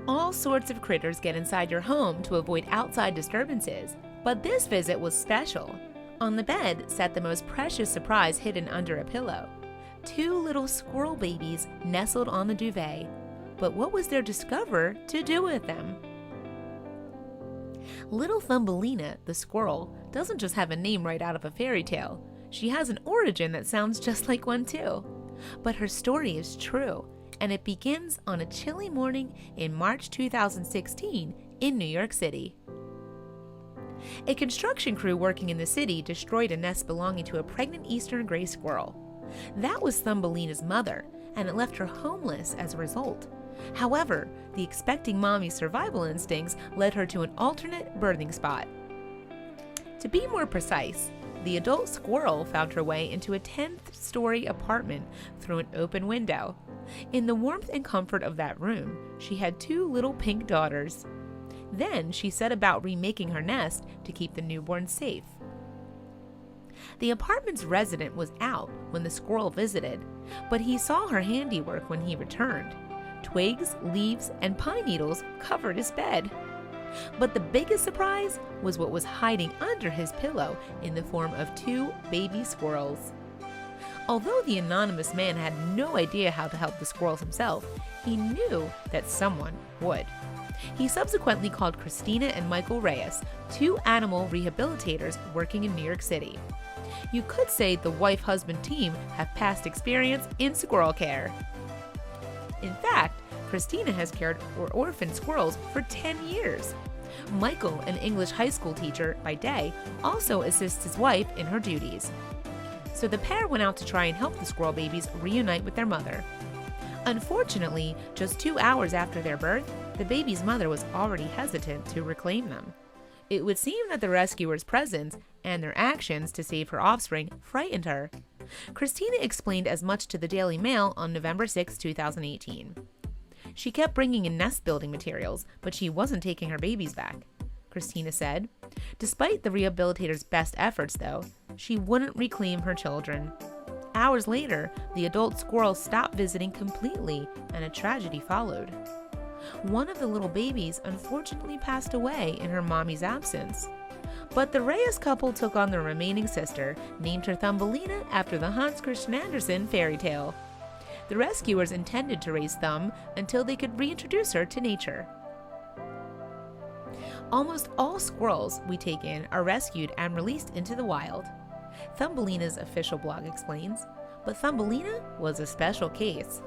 All sorts of critters get inside your home to avoid outside disturbances, but this visit was special. On the bed sat the most precious surprise hidden under a pillow. 2 little squirrel babies nestled on the duvet. But what was their discoverer to do with them? Little Thumbelina, the squirrel, doesn't just have a name right out of a fairy tale. She has an origin that sounds just like one too. But her story is true, and it begins on a chilly morning in March 2016 in New York City. A construction crew working in the city destroyed a nest belonging to a pregnant eastern gray squirrel. That was Thumbelina's mother, and it left her homeless as a result. However, the expecting mommy's survival instincts led her to an alternate birthing spot. To be more precise, the adult squirrel found her way into a 10th-story apartment through an open window. In the warmth and comfort of that room, she had 2 little pink daughters. Then she set about remaking her nest to keep the newborns safe. The apartment's resident was out when the squirrel visited, but he saw her handiwork when he returned. Twigs, leaves, and pine needles covered his bed. But the biggest surprise was what was hiding under his pillow in the form of 2 baby squirrels. Although the anonymous man had no idea how to help the squirrels himself, he knew that someone would. He subsequently called Christina and Michael Reyes, 2 animal rehabilitators working in New York City. You could say the wife-husband team have past experience in squirrel care. In fact, Christina has cared for orphan squirrels for 10 years. Michael, an English high school teacher by day, also assists his wife in her duties. So the pair went out to try and help the squirrel babies reunite with their mother. Unfortunately, just 2 hours after their birth, the baby's mother was already hesitant to reclaim them. It would seem that the rescuers' presence and their actions to save her offspring frightened her. Christina explained as much to the Daily Mail on November 6, 2018. She kept bringing in nest-building materials, but she wasn't taking her babies back. Christina said, despite the rehabilitator's best efforts, though, she wouldn't reclaim her children. Hours later, the adult squirrel stopped visiting completely, and a tragedy followed. One of the little babies unfortunately passed away in her mommy's absence. But the Reyes couple took on the remaining sister, named her Thumbelina after the Hans Christian Andersen fairy tale. The rescuers intended to raise Thumb until they could reintroduce her to nature. Almost all squirrels we take in are rescued and released into the wild. Thumbelina's official blog explains, but Thumbelina was a special case.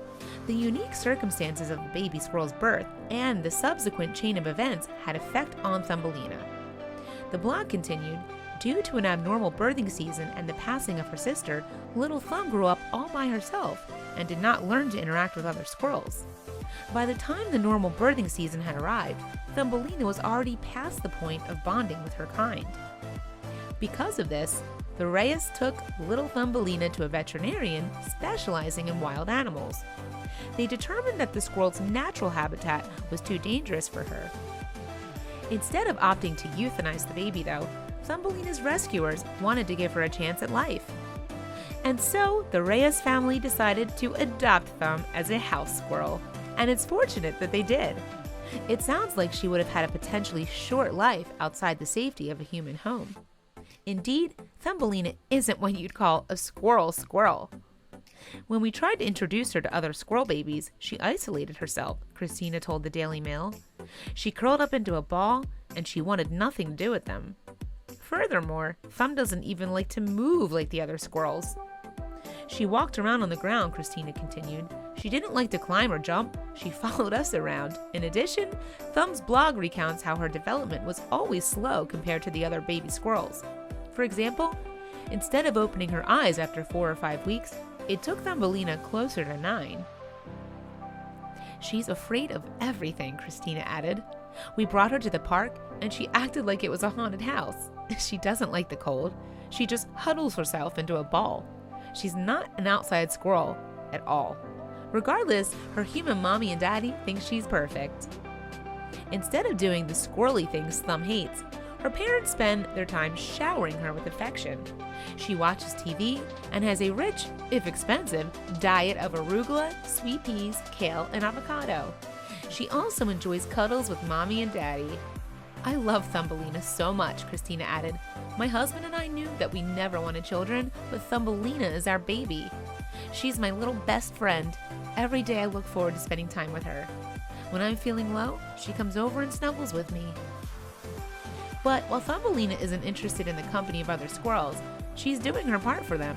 The unique circumstances of the baby squirrel's birth and the subsequent chain of events had effect on Thumbelina. The blog continued, due to an abnormal birthing season and the passing of her sister, little Thumb grew up all by herself and did not learn to interact with other squirrels. By the time the normal birthing season had arrived, Thumbelina was already past the point of bonding with her kind. Because of this, the Reyes took little Thumbelina to a veterinarian specializing in wild animals. They determined that the squirrel's natural habitat was too dangerous for her. Instead of opting to euthanize the baby, though, Thumbelina's rescuers wanted to give her a chance at life. And so, the Reyes family decided to adopt Thumb as a house squirrel, and it's fortunate that they did. It sounds like she would have had a potentially short life outside the safety of a human home. Indeed, Thumbelina isn't what you'd call a squirrel. When we tried to introduce her to other squirrel babies, she isolated herself, Christina told the Daily Mail. She curled up into a ball, and she wanted nothing to do with them. Furthermore, Thumb doesn't even like to move like the other squirrels. She walked around on the ground, Christina continued. She didn't like to climb or jump. She followed us around. In addition, Thumb's blog recounts how her development was always slow compared to the other baby squirrels. For example, instead of opening her eyes after 4 or 5 weeks, it took Thumbelina closer to 9. She's afraid of everything, Christina added. We brought her to the park, and she acted like it was a haunted house. She doesn't like the cold. She just huddles herself into a ball. She's not an outside squirrel at all. Regardless, her human mommy and daddy think she's perfect. Instead of doing the squirrely things Thumb hates, Her parents spend their time showering her with affection. She watches TV and has a rich, if expensive, diet of arugula, sweet peas, kale, and avocado. She also enjoys cuddles with mommy and daddy. I love Thumbelina so much, Christina added. My husband and I knew that we never wanted children, but Thumbelina is our baby. She's my little best friend. Every day I look forward to spending time with her. When I'm feeling low, she comes over and snuggles with me. But while Thumbelina isn't interested in the company of other squirrels, she's doing her part for them.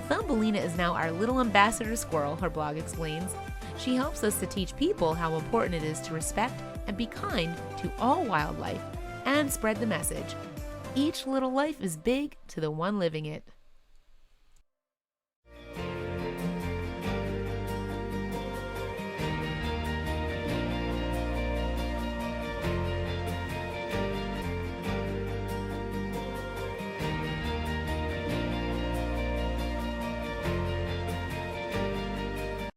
Thumbelina is now our little ambassador squirrel, her blog explains. She helps us to teach people how important it is to respect and be kind to all wildlife and spread the message. Each little life is big to the one living it.